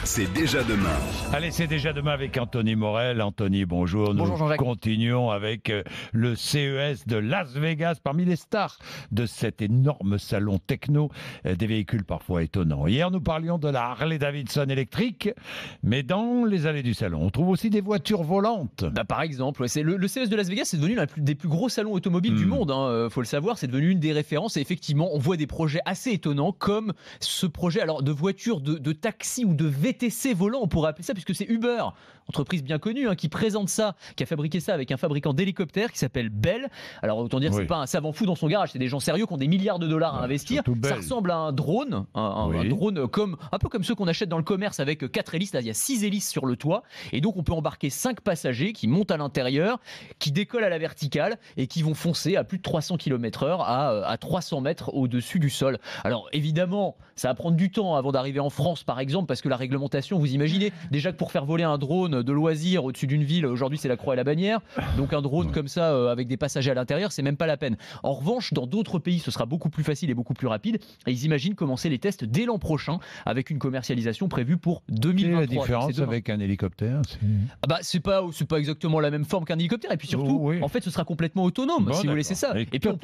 c'est déjà demain. Allez, c'est déjà demain avec Anthony Morel. Anthony, bonjour. Bonjour Nous Jean-Jacques. continuons avec le CES de Las Vegas, parmi les stars de cet énorme salon techno, des véhicules parfois étonnants. Hier, nous parlions de la Harley-Davidson électrique, mais dans les allées du salon, on trouve aussi des voitures volantes. Par exemple, c'est le CES de Las Vegas, c'est devenu l'un des plus gros salons automobiles du monde. Faut le savoir, c'est devenu une des références. Et effectivement, on voit des projets assez étonnants, comme ce projet alors de voiture de taxi ou de VTC volant, on pourrait appeler ça, puisque c'est Uber, entreprise bien connue, qui présente ça, qui a fabriqué ça avec un fabricant d'hélicoptères qui s'appelle Bell. Alors autant dire, c'est pas un savant fou dans son garage, c'est des gens sérieux qui ont des milliards de dollars à investir. Ça ressemble à un drone, un drone un peu comme ceux qu'on achète dans le commerce avec 4 hélices. Là, il y a 6 hélices sur le toit, et donc on peut embarquer 5 passagers qui montent à l'intérieur, qui décollent à la verticale et qui vont foncer à plus de 300 km/h à 300 mètres au-dessus du sol. Alors évidemment, ça va prendre du temps avant d'arriver en France, par exemple, parce que la réglementation, vous imaginez, déjà que pour faire voler un drone de loisir au-dessus d'une ville, aujourd'hui c'est la croix et la bannière, donc un drone comme ça avec des passagers à l'intérieur, c'est même pas la peine. En revanche, dans d'autres pays, ce sera beaucoup plus facile et beaucoup plus rapide, et ils imaginent commencer les tests dès l'an prochain, avec une commercialisation prévue pour 2023. Quelle est la différence avec un hélicoptère? C'est pas exactement la même forme qu'un hélicoptère, et puis surtout, en fait, ce sera complètement autonome, si vous laissez ça. Et puis on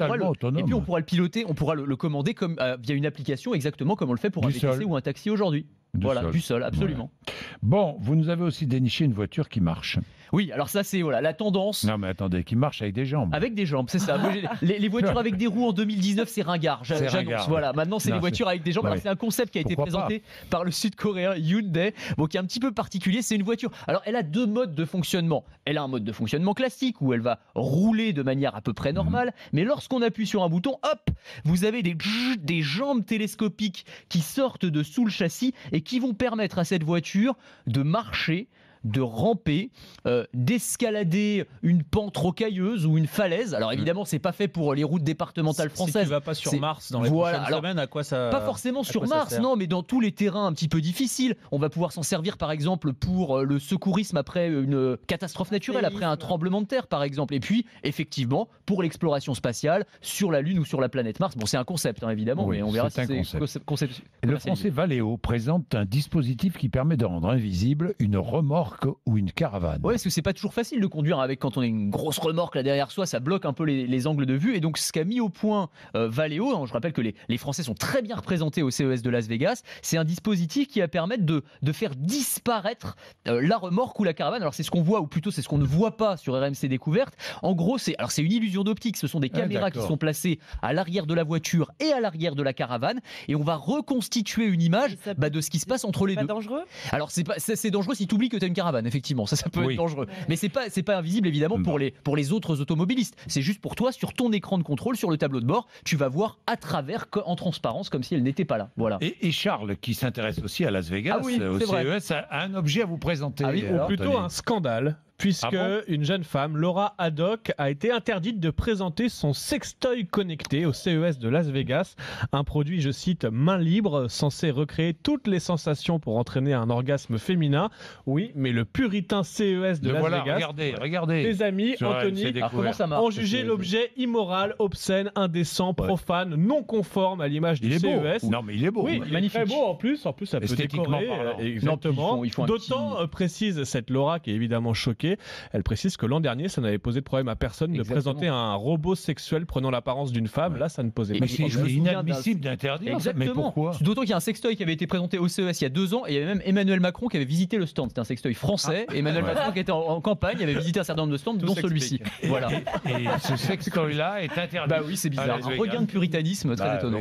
pourra le piloter, on pourra le commander comme via une application, exactement comme on le fait pour un VTC ou un taxi aujourd'hui. Du sol, absolument. Ouais. Bon, vous nous avez aussi déniché une voiture qui marche. Oui, alors ça c'est la tendance. Non mais attendez, qui marche avec des jambes. Avec des jambes, c'est ça. Les voitures avec des roues en 2019, c'est ringard. J'annonce. Voilà, maintenant c'est les voitures avec des jambes. Alors, c'est un concept qui a été présenté par le sud-coréen Hyundai, qui est un petit peu particulier. C'est une voiture. Alors elle a deux modes de fonctionnement. Elle a un mode de fonctionnement classique où elle va rouler de manière à peu près normale, mais lorsqu'on appuie sur un bouton, hop, vous avez des jambes télescopiques qui sortent de sous le châssis et qui vont permettre à cette voiture de marcher, de ramper, d'escalader une pente rocailleuse ou une falaise. Alors évidemment, c'est pas fait pour les routes départementales françaises. Si tu vas pas sur Mars dans les prochaines semaines, à quoi ça? Pas forcément sur Mars, non, mais dans tous les terrains un petit peu difficiles. On va pouvoir s'en servir, par exemple, pour le secourisme après une catastrophe naturelle, après un tremblement de terre, par exemple. Et puis, effectivement, pour l'exploration spatiale sur la Lune ou sur la planète Mars. Bon, c'est un concept, évidemment, mais on verra si c'est concept. Le français Valeo présente un dispositif qui permet de rendre invisible une remorque ou une caravane. Oui, parce que c'est pas toujours facile de conduire avec, quand on a une grosse remorque là derrière soi, ça bloque un peu les angles de vue. Et donc ce qu'a mis au point Valeo, je rappelle que les Français sont très bien représentés au CES de Las Vegas, c'est un dispositif qui va permettre de faire disparaître la remorque ou la caravane. Alors c'est ce qu'on voit, ou plutôt c'est ce qu'on ne voit pas sur RMC Découverte. En gros, c'est une illusion d'optique. Ce sont des caméras qui sont placées à l'arrière de la voiture et à l'arrière de la caravane, et on va reconstituer une image de ce qui se passe entre les deux. C'est pas dangereux? Alors c'est dangereux si tu oublies que tu as une caravane, effectivement, ça peut être dangereux. Mais c'est pas invisible, évidemment, pour les autres automobilistes. C'est juste pour toi, sur ton écran de contrôle, sur le tableau de bord, tu vas voir à travers, en transparence, comme si elle n'était pas là. Voilà. Et Charles, qui s'intéresse aussi à Las Vegas, au CES, a un objet à vous présenter. Ou plutôt un scandale. Puisque une jeune femme, Laura Haddock, a été interdite de présenter son sextoy connecté au CES de Las Vegas. Un produit, je cite, main libre, censé recréer toutes les sensations pour entraîner un orgasme féminin. Oui, mais le puritain CES de Las Vegas, regardez. tes amis, Anthony, ont jugé l'objet immoral, obscène, indécent, profane, non conforme à l'image du CES. Non, mais il est beau. Oui, magnifique. Très beau en plus ça peut décorer. Exactement. D'autant, précise cette Laura, qui est évidemment choquée, elle précise que l'an dernier, ça n'avait posé de problème à personne de présenter un robot sexuel prenant l'apparence d'une femme. Là, ça ne posait pas de problème. C'est inadmissible d'interdire. Mais pourquoi? D'autant qu'il y a un sextoy qui avait été présenté au CES il y a 2 ans, et il y avait même Emmanuel Macron qui avait visité le stand. C'était un sextoy français. Emmanuel Macron qui était en campagne avait visité un certain nombre de stands, dont celui-ci. Voilà. Et ce sextoy-là est interdit. Oui, c'est bizarre. Un regain de puritanisme très étonnant.